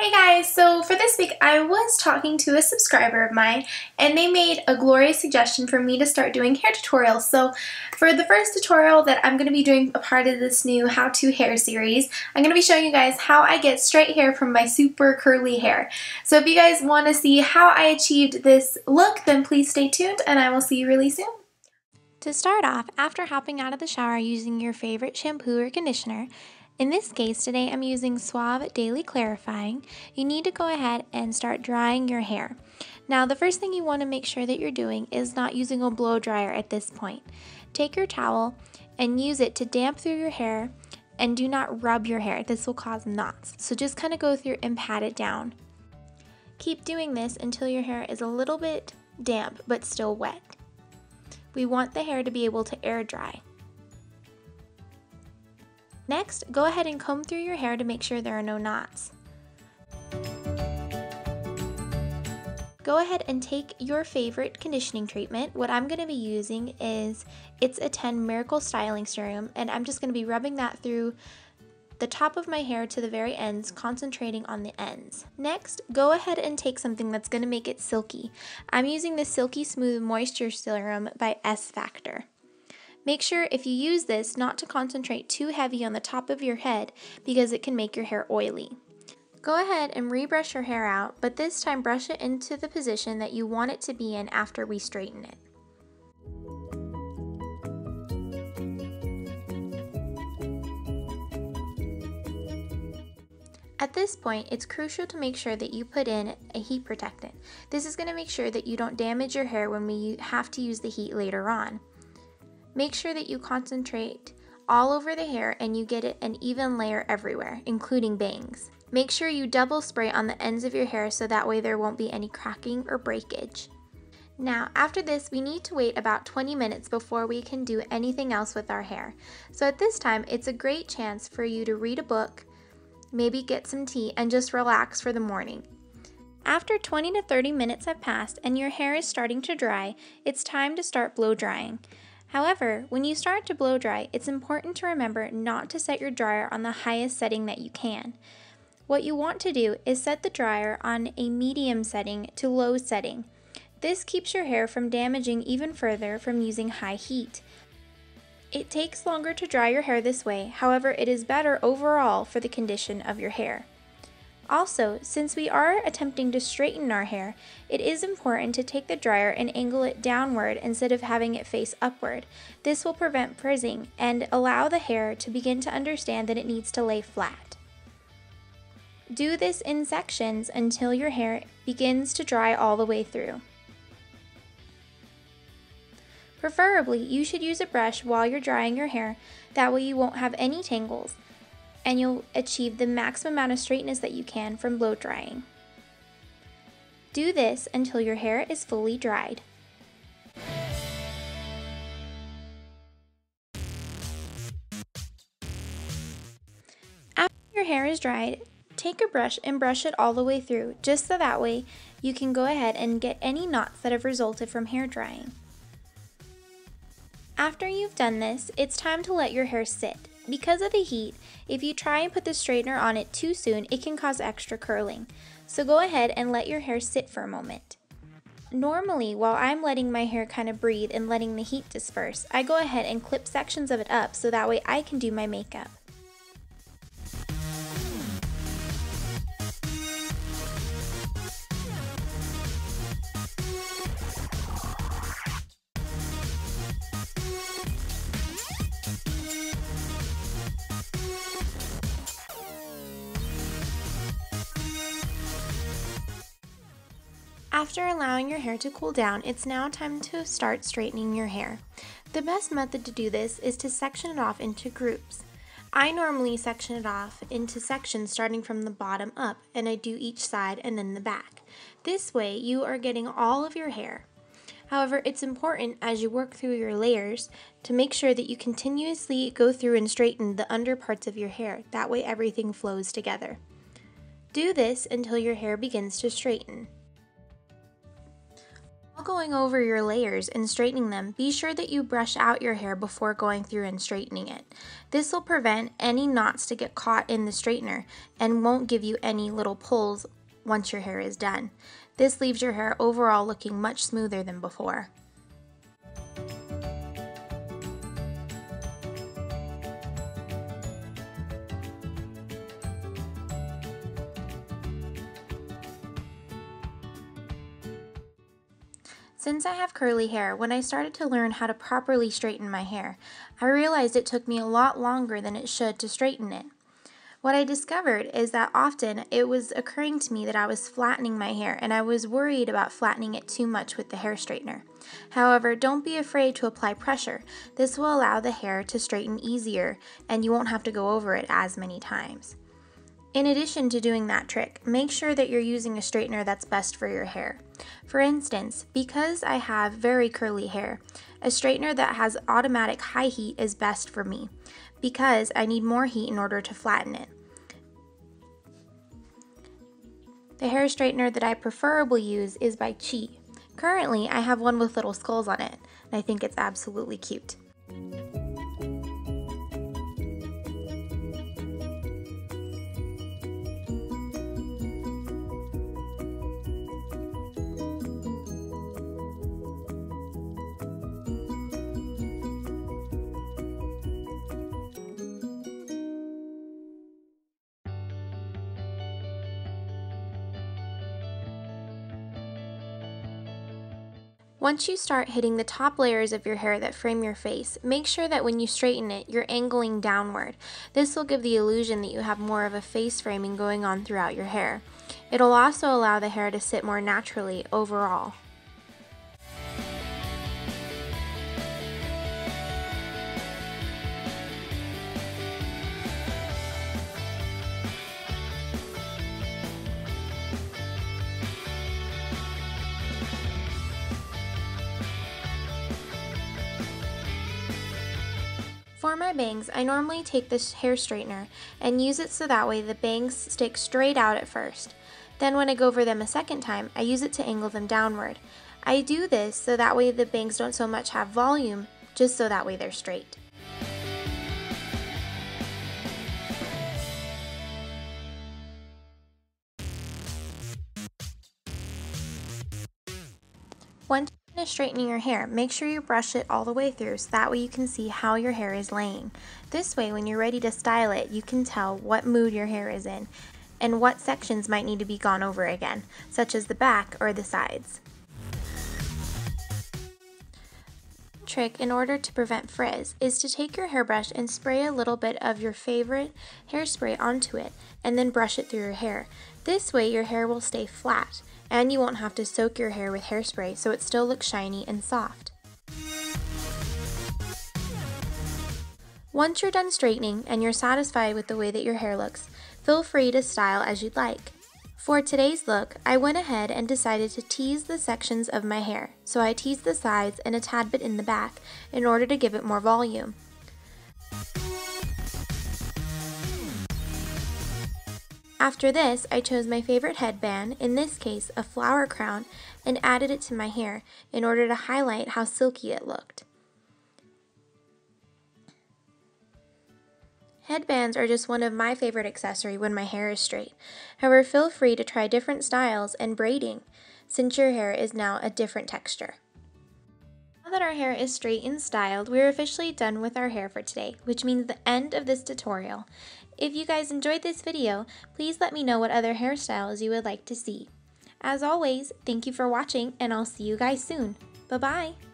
Hey guys, so for this week I was talking to a subscriber of mine and they made a glorious suggestion for me to start doing hair tutorials. So for the first tutorial that I'm going to be doing a part of this new how to hair series, I'm going to be showing you guys how I get straight hair from my super curly hair. So if you guys want to see how I achieved this look, then please stay tuned and I will see you really soon. To start off, after hopping out of the shower using your favorite shampoo or conditioner, in this case today I'm using Suave Daily Clarifying, you need to go ahead and start drying your hair. Now the first thing you want to make sure that you're doing is not using a blow dryer at this point. Take your towel and use it to damp through your hair and do not rub your hair. This will cause knots. So just kind of go through and pat it down. Keep doing this until your hair is a little bit damp but still wet. We want the hair to be able to air dry. Next, go ahead and comb through your hair to make sure there are no knots. Go ahead and take your favorite conditioning treatment. What I'm going to be using is It's a 10 Miracle Styling Serum, and I'm just going to be rubbing that through the top of my hair to the very ends, concentrating on the ends. Next, go ahead and take something that's going to make it silky. I'm using the Silky Smooth Moisture Serum by S Factor. Make sure if you use this not to concentrate too heavy on the top of your head because it can make your hair oily. Go ahead and rebrush your hair out, but this time brush it into the position that you want it to be in after we straighten it. At this point, it's crucial to make sure that you put in a heat protectant. This is going to make sure that you don't damage your hair when we have to use the heat later on. Make sure that you concentrate all over the hair and you get it an even layer everywhere, including bangs. Make sure you double spray on the ends of your hair so that way there won't be any cracking or breakage. Now, after this, we need to wait about 20 minutes before we can do anything else with our hair. So at this time, it's a great chance for you to read a book, maybe get some tea, and just relax for the morning. After 20 to 30 minutes have passed and your hair is starting to dry, it's time to start blow drying. However, when you start to blow dry, it's important to remember not to set your dryer on the highest setting that you can. What you want to do is set the dryer on a medium setting to low setting. This keeps your hair from damaging even further from using high heat. It takes longer to dry your hair this way, however, it is better overall for the condition of your hair. Also, since we are attempting to straighten our hair, it is important to take the dryer and angle it downward instead of having it face upward. This will prevent frizzing and allow the hair to begin to understand that it needs to lay flat. Do this in sections until your hair begins to dry all the way through. Preferably, you should use a brush while you're drying your hair, that way you won't have any tangles, and you'll achieve the maximum amount of straightness that you can from blow drying. Do this until your hair is fully dried. After your hair is dried, take a brush and brush it all the way through, just so that way you can go ahead and get any knots that have resulted from hair drying. After you've done this, it's time to let your hair sit. Because of the heat, if you try and put the straightener on it too soon, it can cause extra curling. So go ahead and let your hair sit for a moment. Normally, while I'm letting my hair kind of breathe and letting the heat disperse, I go ahead and clip sections of it up so that way I can do my makeup. After allowing your hair to cool down, it's now time to start straightening your hair. The best method to do this is to section it off into groups. I normally section it off into sections starting from the bottom up, and I do each side and then the back. This way you are getting all of your hair. However, it's important as you work through your layers to make sure that you continuously go through and straighten the under parts of your hair. That way everything flows together. Do this until your hair begins to straighten. Going over your layers and straightening them, be sure that you brush out your hair before going through and straightening it. This will prevent any knots to get caught in the straightener and won't give you any little pulls once your hair is done. This leaves your hair overall looking much smoother than before. Since I have curly hair, when I started to learn how to properly straighten my hair, I realized it took me a lot longer than it should to straighten it. What I discovered is that often it was occurring to me that I was flattening my hair, and I was worried about flattening it too much with the hair straightener. However, don't be afraid to apply pressure. This will allow the hair to straighten easier, and you won't have to go over it as many times. In addition to doing that trick, make sure that you're using a straightener that's best for your hair. For instance, because I have very curly hair, a straightener that has automatic high heat is best for me because I need more heat in order to flatten it. The hair straightener that I preferably use is by Chi. Currently, I have one with little skulls on it, and I think it's absolutely cute. Once you start hitting the top layers of your hair that frame your face, make sure that when you straighten it, you're angling downward. This will give the illusion that you have more of a face framing going on throughout your hair. It'll also allow the hair to sit more naturally overall. For my bangs, I normally take this hair straightener and use it so that way the bangs stick straight out at first. Then when I go over them a second time, I use it to angle them downward. I do this so that way the bangs don't so much have volume, just so that way they're straight. Once you finish straightening your hair, make sure you brush it all the way through so that way you can see how your hair is laying. This way, when you're ready to style it, you can tell what mood your hair is in and what sections might need to be gone over again, such as the back or the sides. Trick in order to prevent frizz is to take your hairbrush and spray a little bit of your favorite hairspray onto it and then brush it through your hair. This way your hair will stay flat and you won't have to soak your hair with hairspray so it still looks shiny and soft. Once you're done straightening and you're satisfied with the way that your hair looks, feel free to style as you'd like. For today's look, I went ahead and decided to tease the sections of my hair, so I teased the sides and a tad bit in the back in order to give it more volume. After this, I chose my favorite headband, in this case a flower crown, and added it to my hair in order to highlight how silky it looked. Headbands are just one of my favorite accessories when my hair is straight. However, feel free to try different styles and braiding, since your hair is now a different texture. Now that our hair is straight and styled, we're officially done with our hair for today, which means the end of this tutorial. If you guys enjoyed this video, please let me know what other hairstyles you would like to see. As always, thank you for watching, and I'll see you guys soon. Bye-bye!